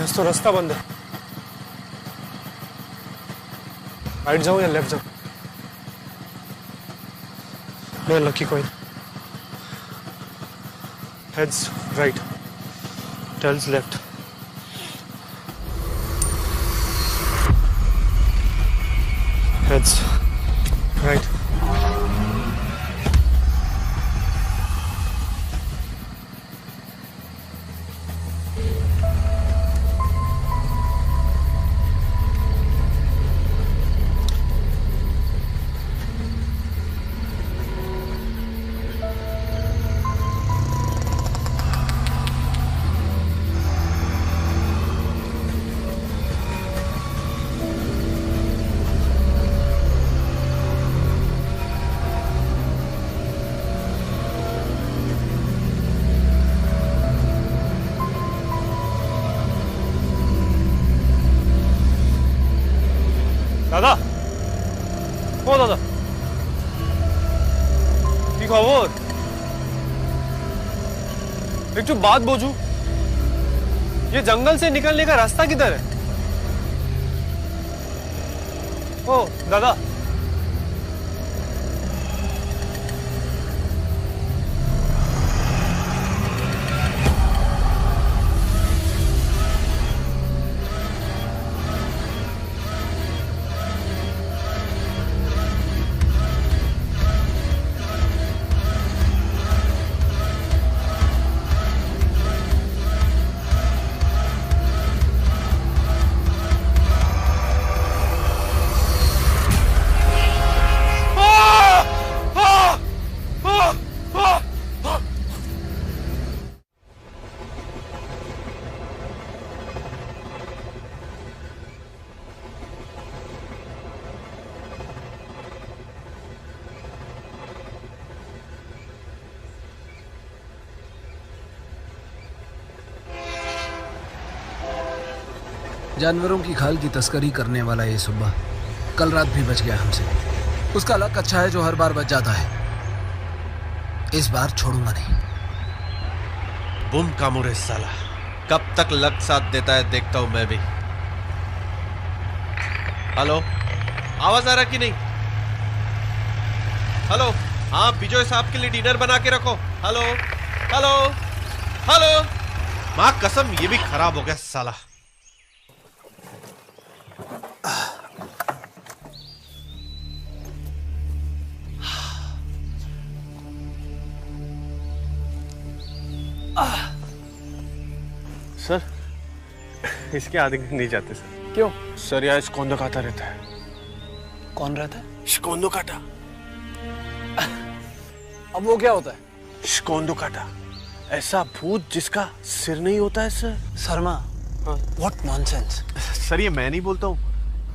आज तो रास्ता बंद है। राइट जाऊं या लेफ्ट जाऊं? मैं lucky coin. Heads right, tails left. Heads right. দাদা, ও দাদা, কি খবর? একটু बात बोझू। ये जंगल से निकलने का रास्ता किधर है? ओ दादा, जानवरों की खाल की तस्करी करने वाला ये सुब्बा कल रात भी बच गया हमसे। उसका लक अच्छा है जो हर बार बच जाता है। इस बार छोड़ूंगा नहीं। बुम का मुरे साला, कब तक लक साथ देता है देखता हूं मैं भी। हेलो, आवाज आ रहा कि नहीं? हेलो, हाँ बिजोय साहब के लिए डिनर बना के रखो। Hello hello hello. मां कसम ये भी खराब हो गया साला। सर, इसके आगे नहीं जाते सर। क्यों? सर यहाँ स्कोंदो काटा रहता है। कौन रहता है? स्कोंदो काटा। अब वो क्या होता है? स्कोंदो काटा, ऐसा भूत जिसका सिर नहीं होता है sir. Sharma, what nonsense. Sir ये मैं नहीं बोलता हूँ,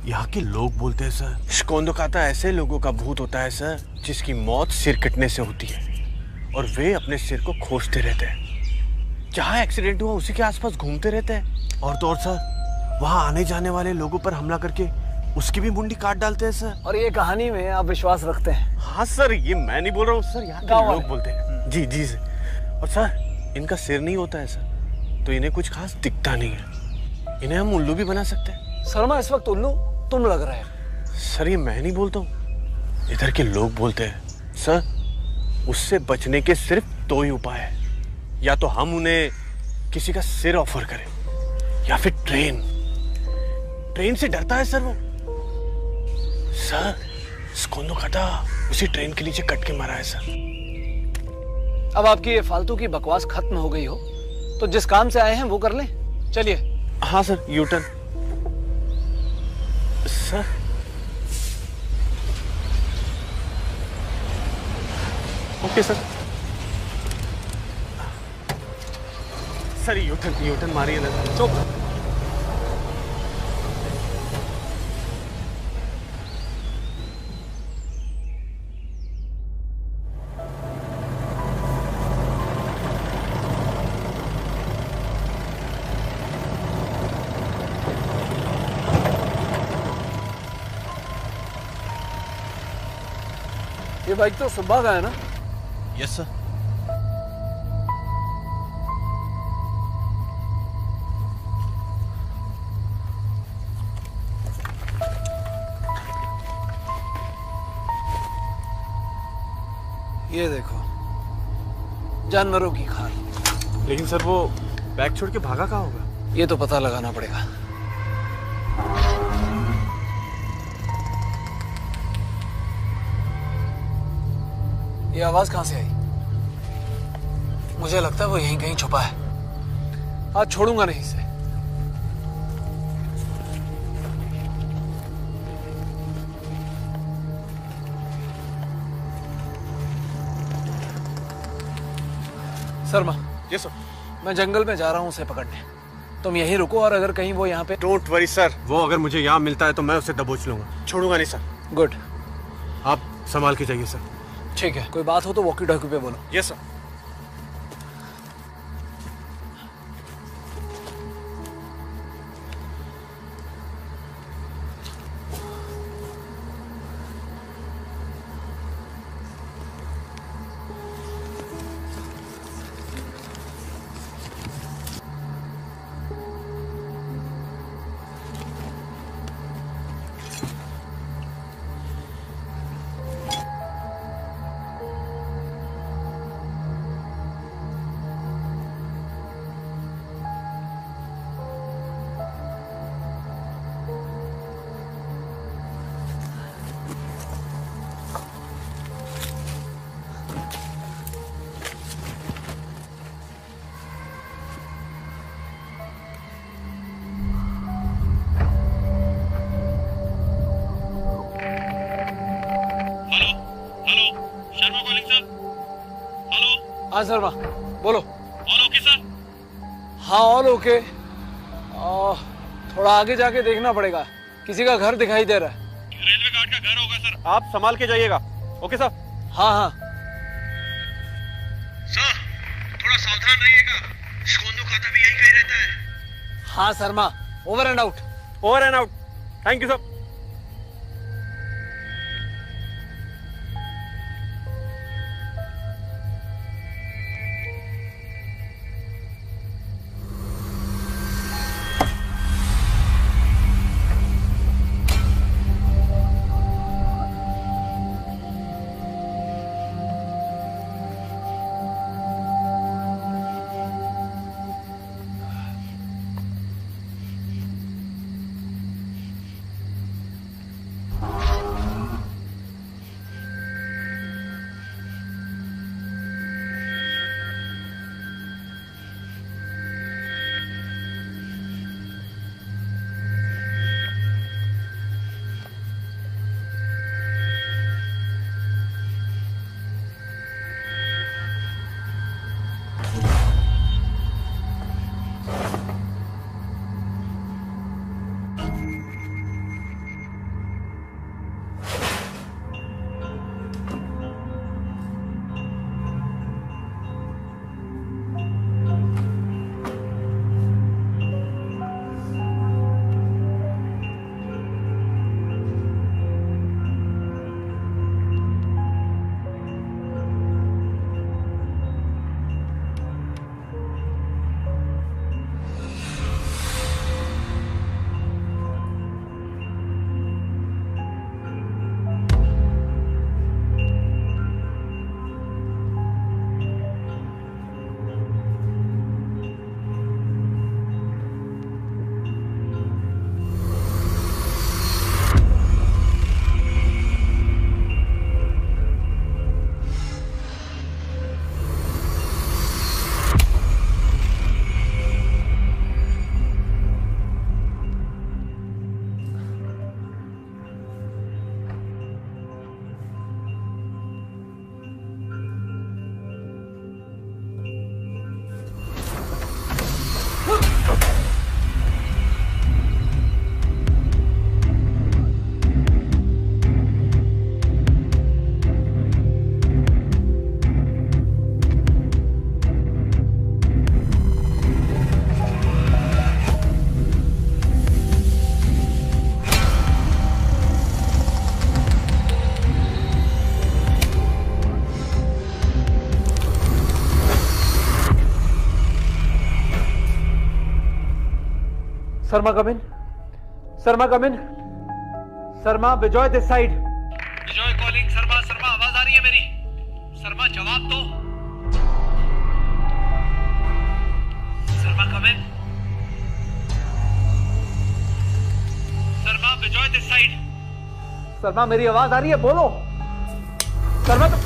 यहाँ के लोग बोलते हैं सर। स्कोंदो काटा ऐसे लोगों का भूत होता है सर जिसकी मौत सिर कटने से होती है और वे अपने सिर को खोजते रहते हैं। जहाँ एक्सीडेंट हुआ उसी के आसपास घूमते रहते हैं और तो और सर वहाँ आने जाने वाले लोगों पर हमला करके उसकी भी मुंडी काट डालते हैं सर। और ये कहानी में आप विश्वास रखते हैं? हाँ सर, ये मैं नहीं बोल रहा हूँ सर, यहाँ के लोग बोलते हैं। जी जी सर। और सर इनका सिर नहीं होता है सर, तो इन्हें कुछ खास दिखता नहीं है। इन्हें हम उल्लू भी बना सकते हैं। शर्मा इस वक्त उल्लू तुम लग रहे हो। सर ये मैं नहीं बोलता हूँ, इधर के लोग बोलते हैं सर। उससे बचने के सिर्फ दो ही उपाय है, या तो हम उन्हें किसी का सिर ऑफर करें या फिर ट्रेन से डरता है सर वो। सर स्कोंदो काटा उसी ट्रेन के नीचे कट के मारा है सर। अब आपकी ये फालतू की बकवास खत्म हो गई हो तो जिस काम से आए हैं वो कर लें। चलिए। हाँ sir, U turn. Sir okay sir. Sir U turn मारिए ना। चुप। ये बाइक तो सुब्बा का है ना? Yes sir. ये देखो, जानवरों की खाल। लेकिन सर वो बैग छोड़ के भागा कहाँ होगा? ये तो पता लगाना पड़ेगा। ये आवाज कहां से आई? मुझे लगता है वो यहीं कहीं छुपा है। आज छोड़ूंगा नहीं इसे। शर्मा, ये सर। मैं जंगल में जा रहा हूं उसे पकड़ने। तुम यहीं रुको और अगर कहीं वो यहाँ पे। डोंट वरी सर, वो अगर मुझे यहाँ मिलता है तो मैं उसे दबोच लूंगा, छोड़ूंगा नहीं सर। गुड। आप संभाल के जाइए सर। ठीक है, कोई बात हो तो वॉकी टॉकी पे बोलो। Yes sir. हाँ शर्मा, बोलो। All okay sir? हाँ ऑल ओके। थोड़ा आगे जाके देखना पड़ेगा, किसी का घर दिखाई दे रहा है। रेलवे गार्ड का घर होगा सर। आप संभाल के जाइएगा। Okay sir. हाँ हाँ। सर थोड़ा सावधान रहिएगा, शोंदू खाता भी यही कहीं रहता है। हाँ Sharma, over and out. Over and out. Thank you sir. Sharma come in. Sharma come in. Sharma, Vijay this side. Vijay calling. Sharma, Sharma आवाज आ रही है मेरी। शर्मा शर्मा जवाब दो। शर्मा कम इन। शर्मा, विजय दिस साइड। शर्मा मेरी आवाज आ रही है, बोलो। शर्मा तो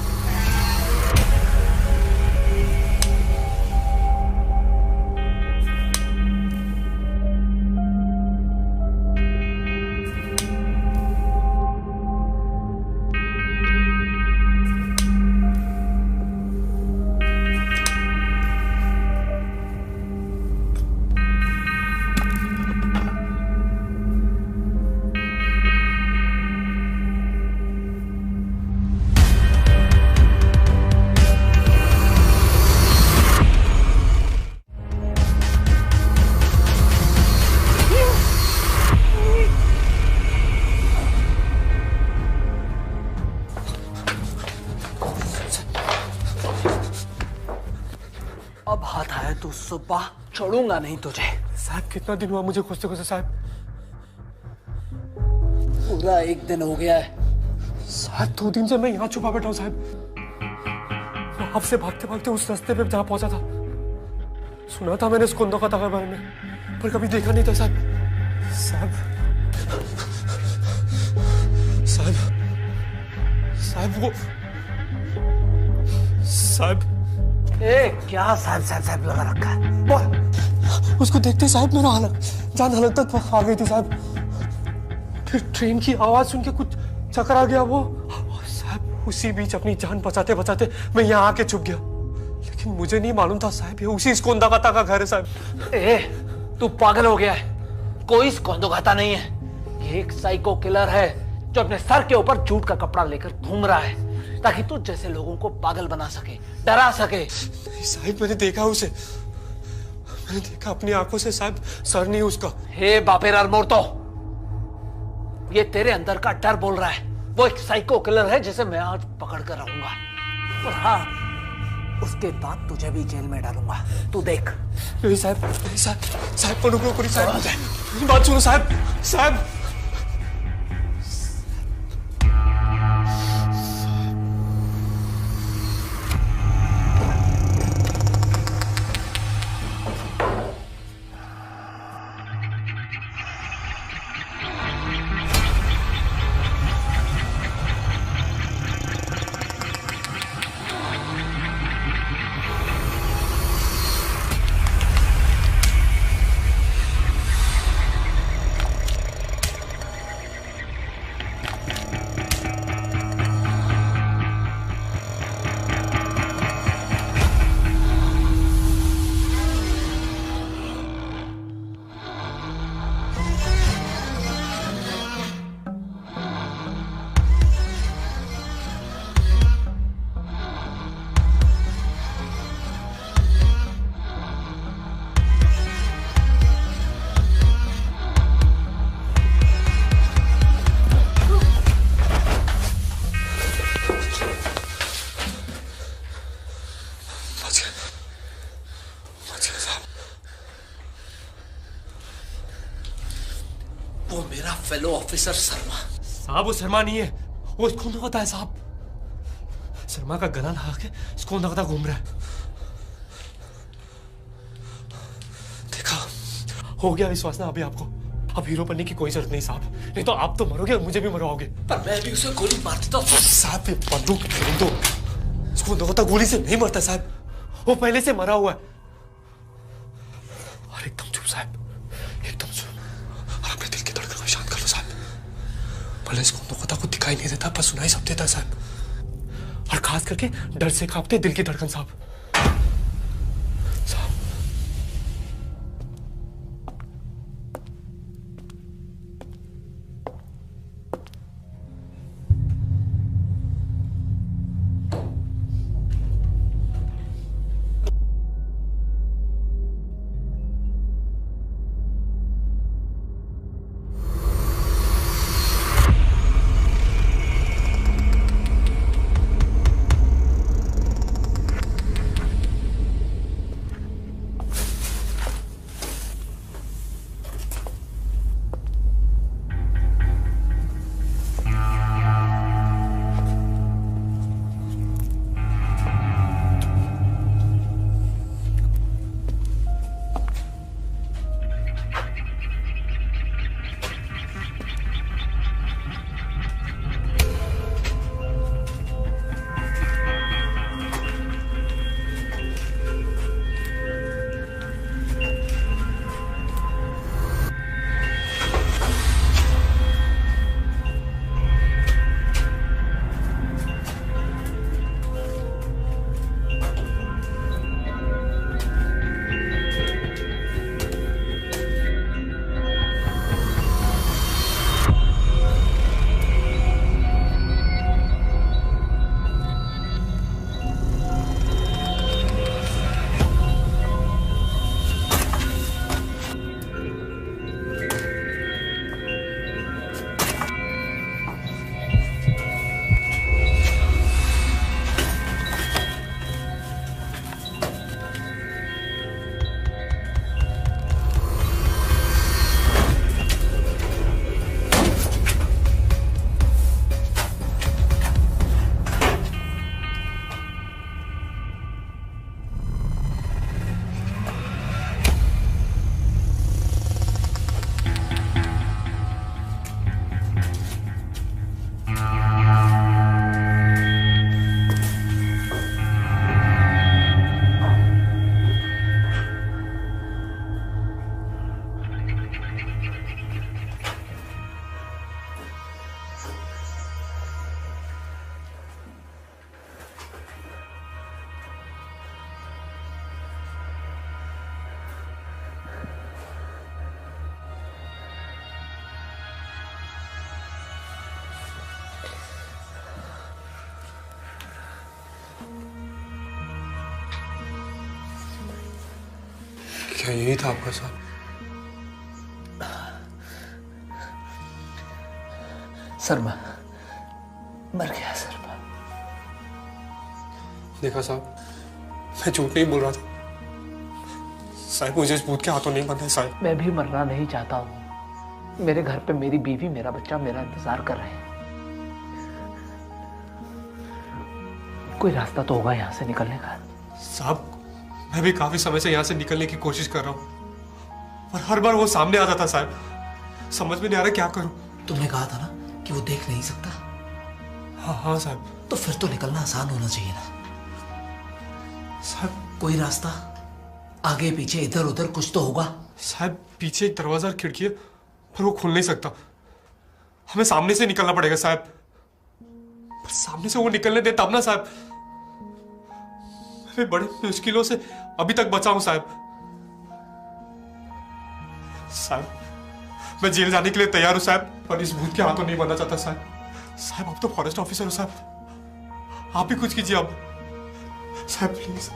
अब हाथ आया तो सुबह छोड़ूंगा नहीं तुझे। साहब कितना दिन हुआ मुझे खोजते खोजते साहब। पूरा एक दिन हो गया है। साहब 2 दिन से मैं यहाँ छुपा बैठा हूँ साहब। आपसे भागते भागते उस रास्ते पे जहाँ पहुंचा था। सुना था मैंने उस कुंदों का बारे में, पर कभी देखा नहीं था साहब। साहब साहब साहब वो साहब। ए क्या साहब साहब साहब लगा रखा है, बोल। उसको देखते साहब मेरा हालत जान हालत तक आ गई थी साहब। फिर ट्रेन की आवाज सुन के कुछ चक्कर आ गया वो साहब। उसी बीच अपनी जान बचाते बचाते मैं यहाँ आके छुप गया, लेकिन मुझे नहीं मालूम था साहब ये उसी स्कोंदागाता का घर है साहब। ए तू पागल हो गया है, कोई स्कोंदोगाता नहीं है। ये एक साइको किलर है जो अपने सर के ऊपर झूठ का कपड़ा लेकर घूम रहा है ताकि तू जैसे लोगों को पागल बना सके, डरा सके। साहब मैंने देखा उसे, मैंने देखा अपनी आंखों से साहब। सर नहीं उसका। हे बापेरार मोर्तो, ये तेरे अंदर का डर बोल रहा है। वो एक साइको किलर है जिसे मैं आज पकड़ कर रहूंगा, और हाँ उसके बाद तुझे भी जेल में डालूंगा, तू देख। नहीं साहब, नहीं साहब, साहब को रुको पूरी साहब, मेरी बात सुनो साहब। साहब वो मेरा फेलो ऑफिसर शर्मा। साहब वो शर्मा नहीं है, वो इसको होता है साहब। शर्मा का गला लगा के इसको नगदा घूम रहा है। देखा, हो गया विश्वास ना अभी आपको। अब हीरो बनने की कोई जरूरत नहीं साहब, नहीं तो आप तो मरोगे और मुझे भी मरवाओगे। पर मैं भी उसे गोली मार देता हूँ। साहब ये बंदूक फेंक दो, इसको नगदा गोली से नहीं मरता साहब, वो पहले से मरा हुआ है। और एकदम चुप साहब, एकदम चुप, और अपने दिल की धड़कन को शांत कर लो साहब। भले इसको नगदा को दिखाई नहीं देता पर सुनाई सब देता साहब, और खास करके डर से कांपते दिल की धड़कन साहब। क्या यही था आपका साहब? शर्मा मर गया शर्मा। देखा साहब, मैं झूठ नहीं बोल रहा था साहब। मुझे इस भूत के हाथों नहीं बंधा है साहब। मैं भी मरना नहीं चाहता हूँ। मेरे घर पे मेरी बीवी, मेरा बच्चा मेरा इंतजार कर रहे हैं। कोई रास्ता तो होगा यहाँ से निकलने का। साहब, मैं भी काफी समय से यहाँ से निकलने की कोशिश कर रहा हूँ, पर हर बार वो सामने आ जाता साहब। समझ में नहीं आ रहा क्या करूँ। तुमने कहा था ना कि वो देख नहीं सकता। हाँ हाँ साहब। तो फिर तो निकलना आसान होना चाहिए ना साहब। कोई रास्ता आगे पीछे इधर उधर कुछ तो होगा। साहब, पीछे एक दरवाजा और खिड़की है, पर वो खुल नहीं सकता। हमें सामने से निकलना पड़ेगा साहब। पर सामने से वो निकलने दे तब ना साहब। मैं बड़े मुश्किलों से अभी तक बचा हूं साहब। साहब, मैं जेल जाने के लिए तैयार हूं साहब, पर इस भूत के हाथों नहीं बनना चाहता साहब। साहब, आप तो फॉरेस्ट ऑफिसर हो साहब, आप ही कुछ कीजिए अब साहब, प्लीज।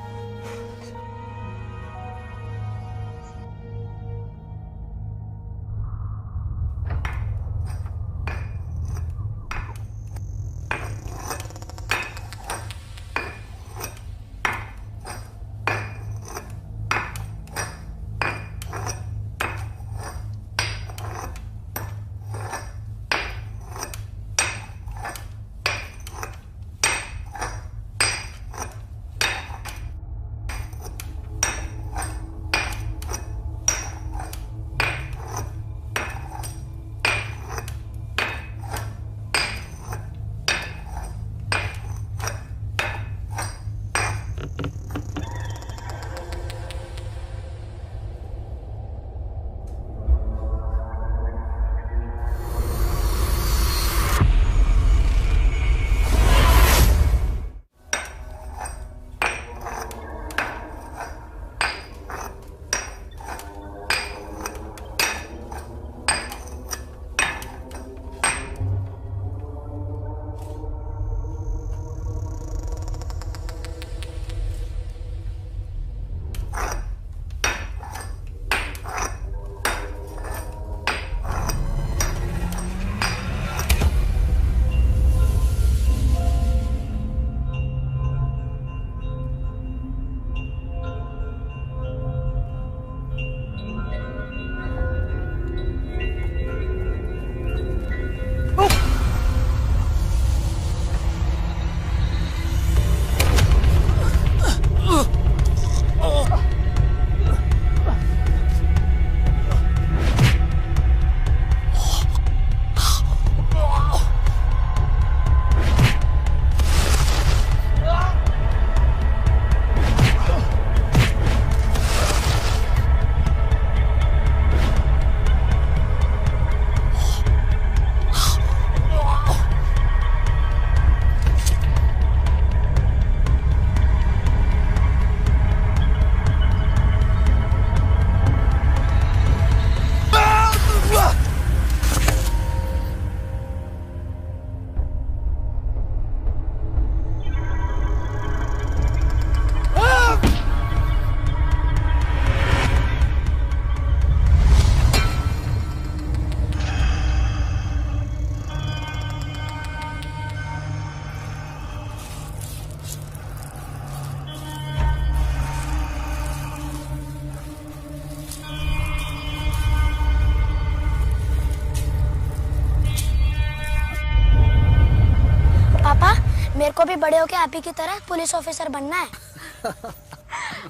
मेरे को भी बड़े होके आप ही की तरह पुलिस ऑफिसर बनना है।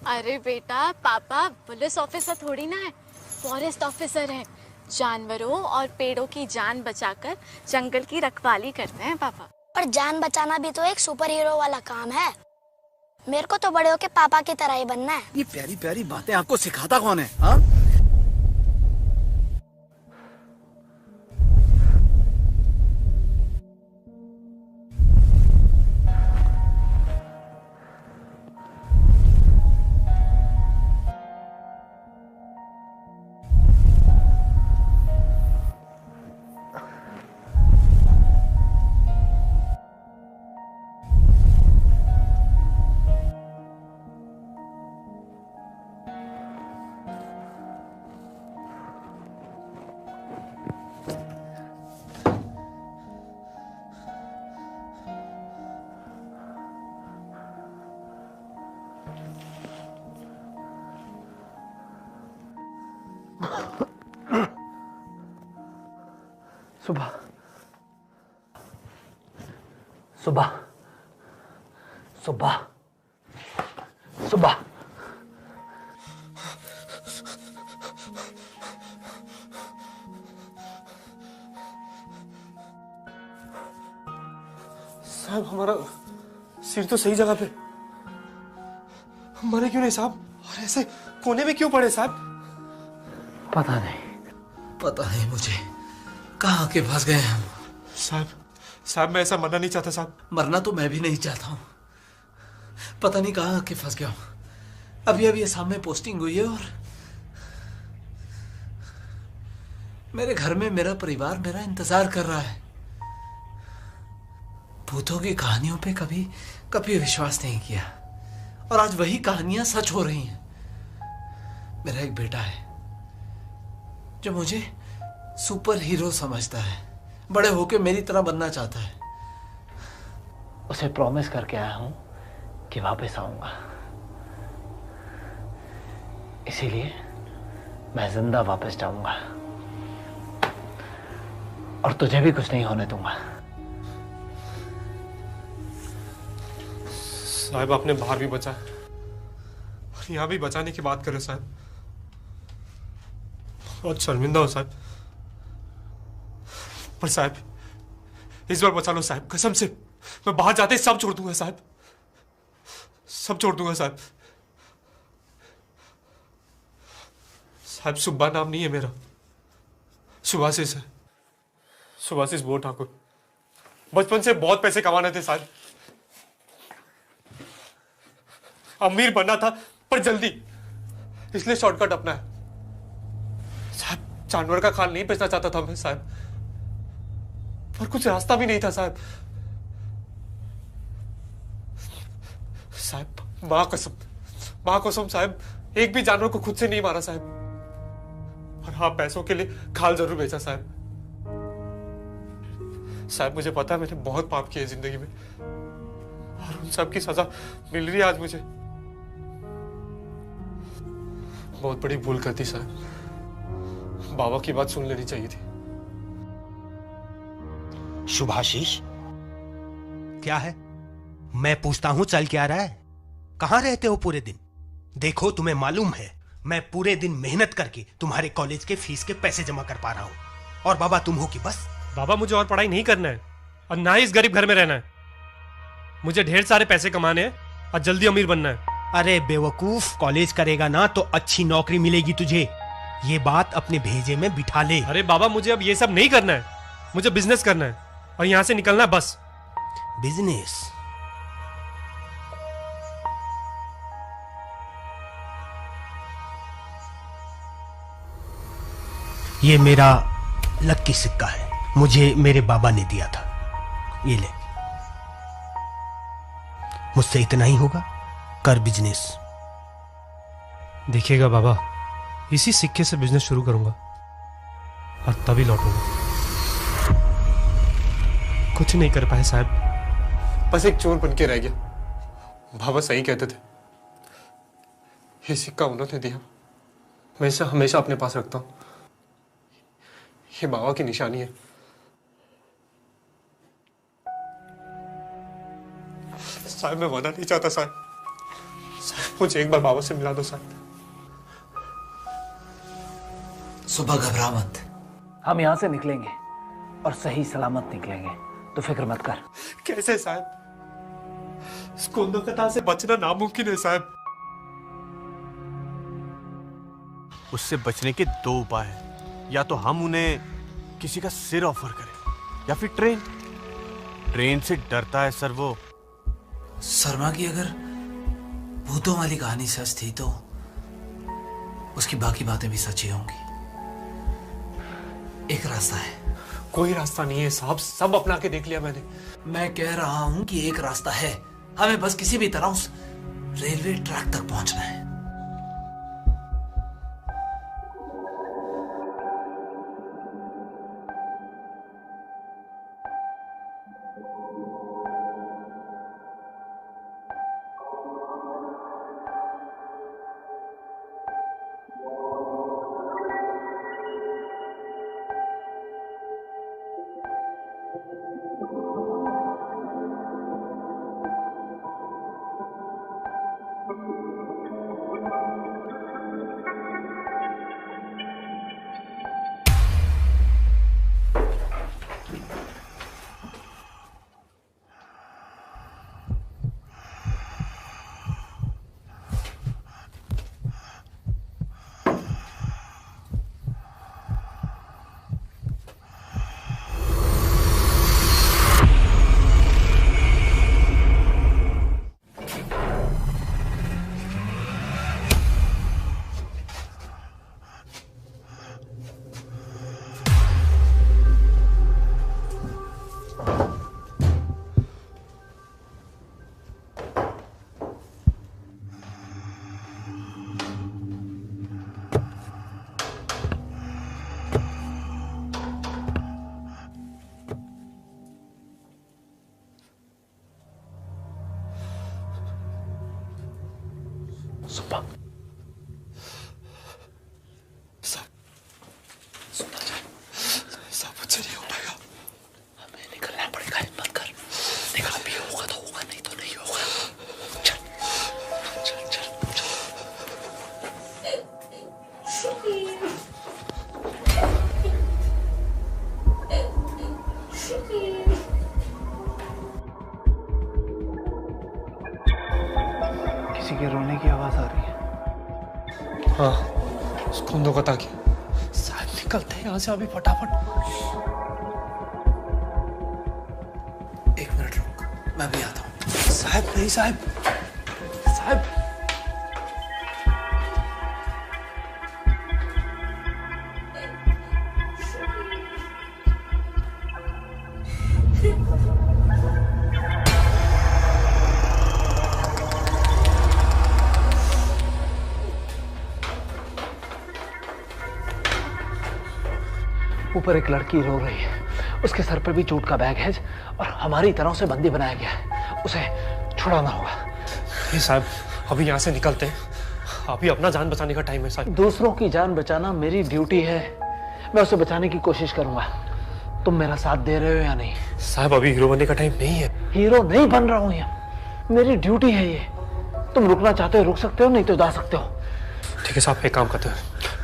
अरे बेटा, पापा पुलिस ऑफिसर थोड़ी ना है, फॉरेस्ट ऑफिसर है। जानवरों और पेड़ों की जान बचाकर जंगल की रखवाली करते हैं पापा। पर जान बचाना भी तो एक सुपर हीरो वाला काम है। मेरे को तो बड़े होके पापा की तरह ही बनना है। ये प्यारी प्यारी बातें आपको सिखाता कौन है? हाँ? सुबह सुबह सुबह सुबह साहब हमारा सिर तो सही जगह पे, मरे क्यों नहीं साहब? और ऐसे कोने में क्यों पड़े साहब? पता नहीं मुझे, कहाँ के फंस गए हम। साहब मैं ऐसा मरना नहीं चाहता साहब। मरना तो मैं भी नहीं चाहता हूँ, पता नहीं कहाँ आके फंस गया हूँ। अभी अभी सामने पोस्टिंग हुई है और मेरे घर में मेरा परिवार मेरा इंतजार कर रहा है। भूतों की कहानियों पे कभी कभी विश्वास नहीं किया और आज वही कहानियां सच हो रही हैं। मेरा एक बेटा है जो मुझे सुपर हीरो समझता है, बड़े होके मेरी तरह बनना चाहता है। उसे प्रॉमिस करके आया हूं कि वापस आऊंगा, इसीलिए मैं जिंदा वापस जाऊंगा और तुझे भी कुछ नहीं होने दूंगा। साहब आपने बाहर भी बचा और यहाँ भी बचाने की बात कर रहे साहब। बहुत शर्मिंदा हो साहब, पर साहब इस बार बचा लो साहब, कसम से। मैं बाहर जाते ही सब छोड़ दूंगा साहब, सब छोड़ दूंगा साहब। साहब सुब्बा नाम नहीं है मेरा, सुभाषिस है, सुभाषिस बोर ठाकुर। बचपन से बहुत पैसे कमाने थे साहब, अमीर बनना था पर जल्दी, इसलिए शॉर्टकट अपना है साहब। जानवर का खाल नहीं बेचना चाहता था मैं साहब, पर कुछ रास्ता भी नहीं था साहब। साहब मां कसम साहब, एक भी जानवर को खुद से नहीं मारा साहब, और हाँ पैसों के लिए खाल जरूर बेचा साहब। साहब मुझे पता है मैंने बहुत पाप किए जिंदगी में और उन सब की सजा मिल रही है आज मुझे। बहुत बड़ी भूल कर दी साहब, बाबा की बात सुन लेनी चाहिए थी। शुभाशीष क्या है? मैं पूछता हूं चल क्या रहा है? कहां रहते हो पूरे दिन? देखो तुम्हें मालूम है मैं पूरे दिन मेहनत करके तुम्हारे कॉलेज के फीस के पैसे जमा कर पा रहा हूं और बाबा तुम हो कि बस। बाबा मुझे और पढ़ाई नहीं करना है और ना ही इस गरीब घर में रहना है। मुझे ढेर सारे पैसे कमाने हैं और जल्दी अमीर बनना है। अरे बेवकूफ, कॉलेज करेगा ना तो अच्छी नौकरी मिलेगी तुझे, ये बात अपने भेजे में बिठा ले। अरे बाबा मुझे अब ये सब नहीं करना है, मुझे बिजनेस करना है और यहां से निकलना है बस। बिजनेस? ये मेरा लक्की सिक्का है, मुझे मेरे बाबा ने दिया था, ये ले। मुझसे इतना ही होगा, कर बिजनेस। देखिएगा बाबा, इसी सिक्के से बिजनेस शुरू करूंगा और तभी लौटूंगा। कुछ नहीं कर पाए साहब, बस एक चोर बन के रह गया। बाबा सही कहते थे, ये सिक्का उन्होंने दिया, मैं इसे हमेशा अपने पास रखता हूं। ये बाबा की निशानी है। साहब मैं मना नहीं चाहता साहब, मुझे एक बार बाबा से मिला दो साहब। सुबह घबरा मत, हम यहां से निकलेंगे और सही सलामत निकलेंगे, तो फिक्र मत कर। कैसे साहब? स्कूंदो कथा से बचना नामुमकिन है साहब। उससे बचने के दो उपाय हैं, या तो हम उन्हें किसी का सिर ऑफर करें या फिर ट्रेन से डरता है सर वो। शर्मा की अगर भूतों वाली कहानी सच थी तो उसकी बाकी बातें भी सच ही होंगी। एक रास्ता है। कोई रास्ता नहीं है साहब, सब अपना के देख लिया मैंने। मैं कह रहा हूं कि एक रास्ता है, हमें बस किसी भी तरह उस रेलवे ट्रैक तक पहुंचना है। कौन दो कता क्या? साहब निकलते हैं यहाँ से अभी फटाफट। एक मिनट रुक, मैं भी आता हूँ। साहब नहीं साहब, साहब ऊपर एक लड़की रो रही है, उसके सर पर भी जूट का बैग है और हमारी तरह से बंदी बनाया गया है, उसे छुड़ाना होगा। नहीं साहब, अभी यहाँ से निकलते हैं, अभी अपना जान बचाने का टाइम है साहब। दूसरों की जान बचाना मेरी ड्यूटी है, मैं उसे बचाने की कोशिश करूंगा। तुम मेरा साथ दे रहे हो या नहीं? साहब अभी हीरो बनने का टाइम नहीं है। हीरो नहीं बन रहा हूं यहाँ, मेरी ड्यूटी है ये। तुम रुकना चाहते हो रुक सकते हो, नहीं तो जा सकते हो। ठीक है साहब, एक काम करते हैं,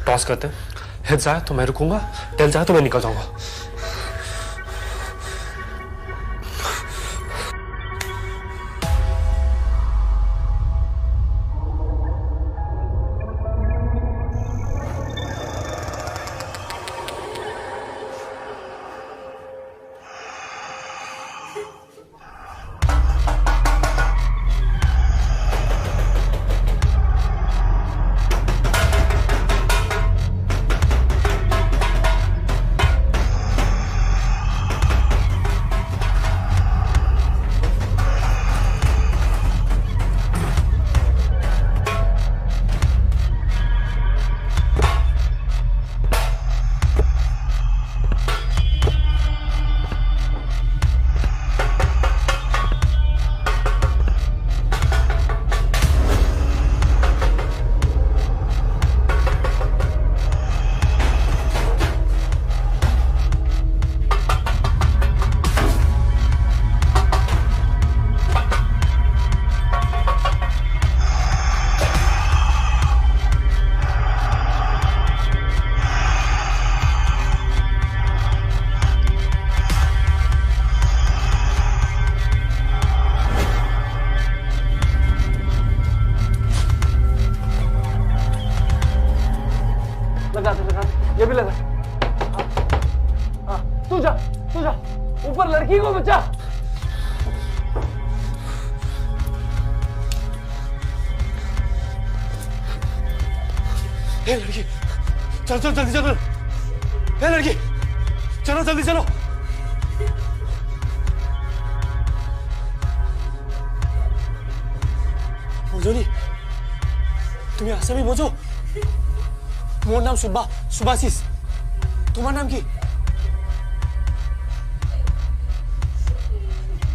टॉस करते हैं। हेड जाए तो मैं रुकूंगा, टेल जाए तो मैं निकल जाऊंगा। ये भी लगा। तू जा ऊपर लड़की को बचा। ए लड़की, चल चल जल्दी चलो। ए लड़की, चलो जल्दी चलो। बोझोनी, तुम्हें आसामी बोझो। मोर नाम सुभाषिस, तुम्हारा नाम की?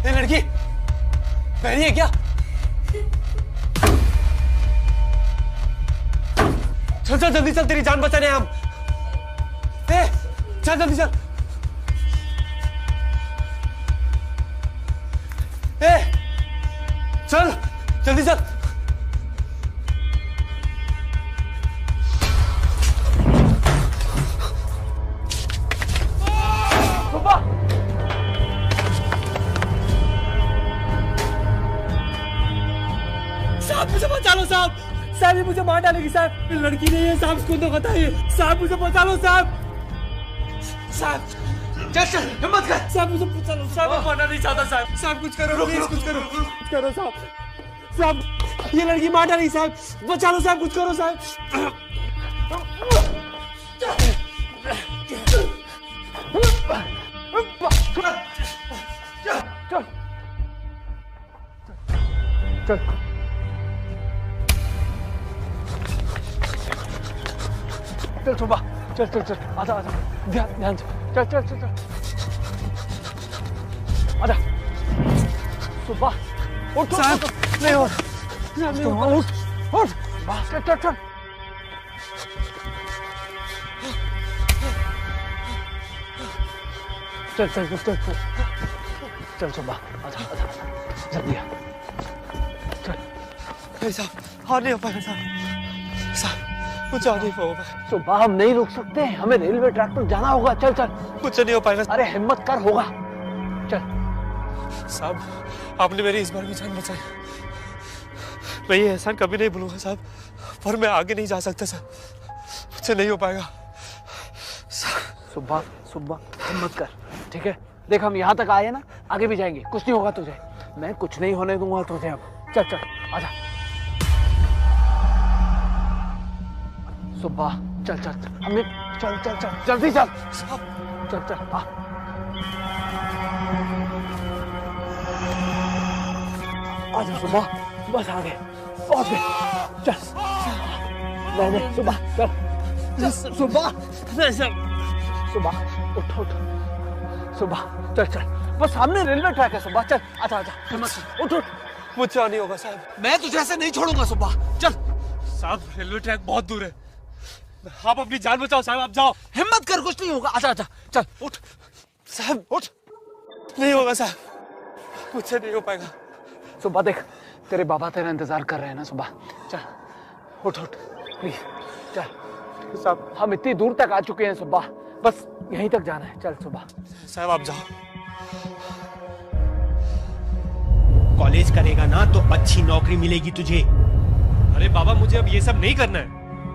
ए लड़की, बहरी है क्या? चल चल जल्दी चल, तेरी जान बचाने हम। ए चल जल्दी चल। ए चल जल्दी चल। मुझे बचा लो साहब, साहब ये मुझे मार डालेगी साहब। लड़की नहीं है साहब, उसको तो बताइए साहब, मुझे बचा लो साहब। साहब चल चल हिम्मत कर। साहब मुझे बचा लो साहब, मैं मरना नहीं चाहता साहब। साहब कुछ करो प्लीज, कुछ करो, कुछ करो साहब। साहब ये लड़की मार डालेगी साहब, बचा लो साहब, कुछ करो साहब। चल चल चल सुबह, चल चल चल, आजा आजा, ध्यान ध्यान से, चल चल चल चल, आजा सुबह। उठ साहब, नहीं उठ, उठ उठ, चल चल चल। चल चल चल चल चल सुबह, आजा आजा आजा, जल्दी आ, चल। नहीं साहब, हार नहीं हो पाएगा साहब, साहब कुछ नहीं होगा। सुबह हम नहीं रुक सकते, हमें रेलवे ट्रैक पर जाना होगा। चल चल, कुछ नहीं हो पाएगा। अरे हिम्मत कर, होगा, चल। साहब आपने मेरी इस बार भी जान बचाई, मैं ये एहसान कभी नहीं भूलूंगा साहब, पर मैं आगे नहीं जा सकता साहब, मुझसे नहीं हो पाएगा। सुब्बा सुब्बा हिम्मत कर, ठीक है? देख हम यहाँ तक आए ना, आगे भी जाएंगे, कुछ नहीं होगा तुझे। मैं कुछ नहीं होने दूंगा तुझे अब। चल चल आजा सुब्बा, चल चल हमने, चल चल चल जल्दी चल, चल चल आ। आजा सुब्बा, बस आ गए, पहुंच गए। चल नहीं सुब्बा, चल सुब्बा, सुब्बा उठ उठ, सुब्बा चल चल, बस सामने रेलवे ट्रैक है सुब्बा, चल आजा आजा, हिम्मत कर, उठ उठ। मुझसे नहीं होगा साहब, मैं तुझे ऐसे नहीं छोड़ूंगा सुब्बा, चल। साहब रेलवे ट्रैक बहुत दूर है, आप अपनी जान बचाओ साहब, आप जाओ। हिम्मत कर, कुछ नहीं होगा, आजा आजा, चल उठ साहब, उठ। नहीं होगा साहब, मुझसे नहीं हो पाएगा। सुब्बा देख, तेरे बाबा तेरा इंतजार कर रहे हैं ना सुब्बा, चल उठ उठ प्लीज, चल। साहब हम इतनी दूर तक आ चुके हैं सुब्बा, बस यहीं तक जाना है, चल सुब्बा। साहब आप जाओ। कॉलेज करेगा ना तो अच्छी नौकरी मिलेगी तुझे। अरे बाबा मुझे अब ये सब नहीं करना है,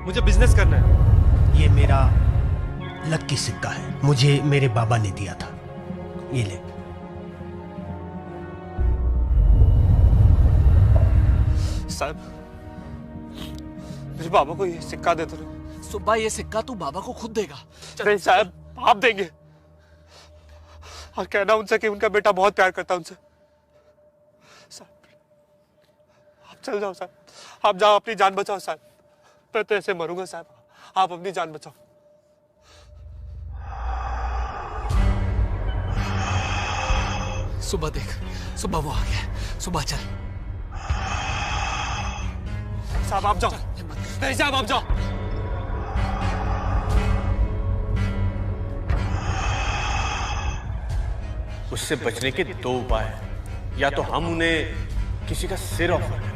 मुझे बिजनेस करना है। ये मेरा लकी सिक्का है, मुझे मेरे बाबा ने दिया था, ये ले। साहब मेरे बाबा को ये सिक्का दे दो। सुब्बा ये सिक्का तू बाबा को खुद देगा। नहीं साहब आप देंगे, और कहना उनसे कि उनका बेटा बहुत प्यार करता है उनसे। साहब आप चल जाओ साहब, आप जाओ, अपनी जान बचाओ साहब, मैं तो ऐसे मरूंगा साहब, आप अपनी जान बचाओ। सुबह देख, सुबह वो आ गया, सुबह चल। साहब आप जाओ, नहीं साहब आप जाओ। उससे बचने के दो उपाय हैं, या तो हम उन्हें किसी का सिर ऑफर करें,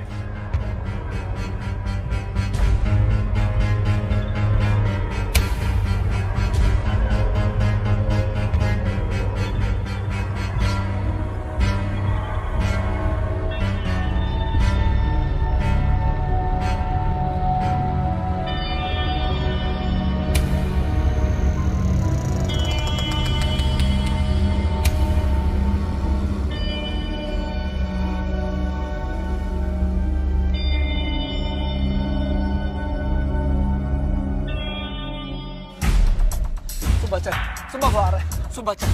सुबह को आ रहा है, सुबह चल।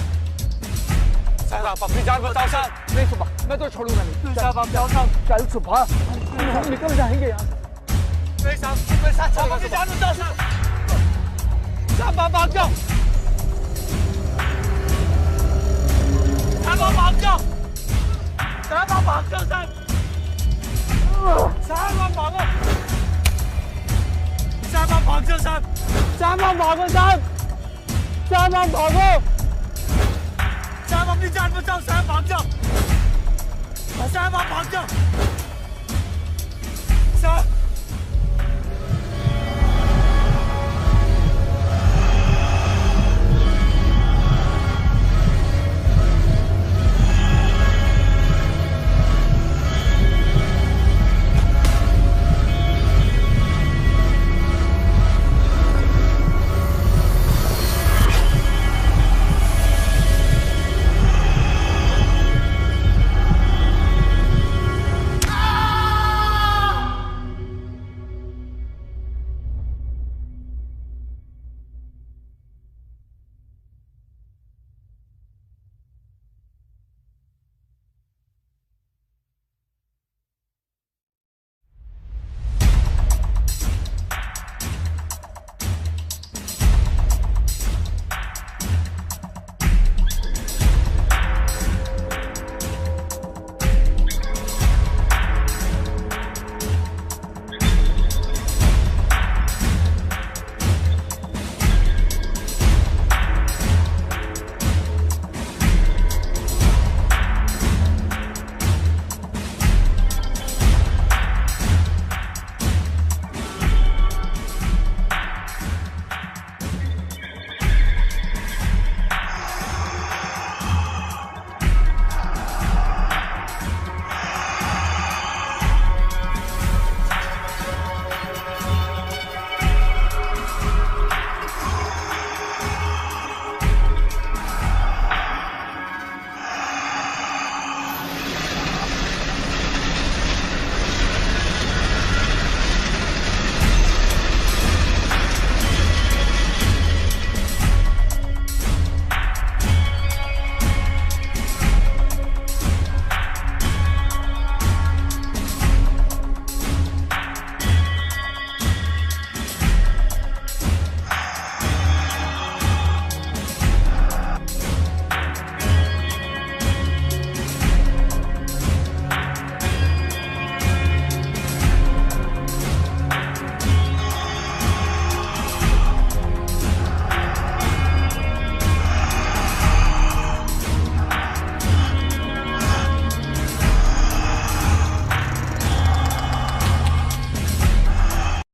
साहब आप अपनी जान बचाओ साहब। नहीं सुबह, मैं तो छोड़ूंगा नहीं। साहब आप जाओ साहब। चल सुबह, हम निकल जाएंगे यहाँ। नहीं साहब मेरे साथ चलो, अपनी जान बचाओ साहब। साहब आप भाग जाओ, साहब आप भाग जाओ, साहब आप भाग जाओ साहब, साहब आप भागो, साहब आप भाग जाओ साहब, साहब आप भागो साहब, साहब आप भागो, साहब अपनी जान बचाओ, साहब भाग जाओ, साहब आप भाग जाओ, साहब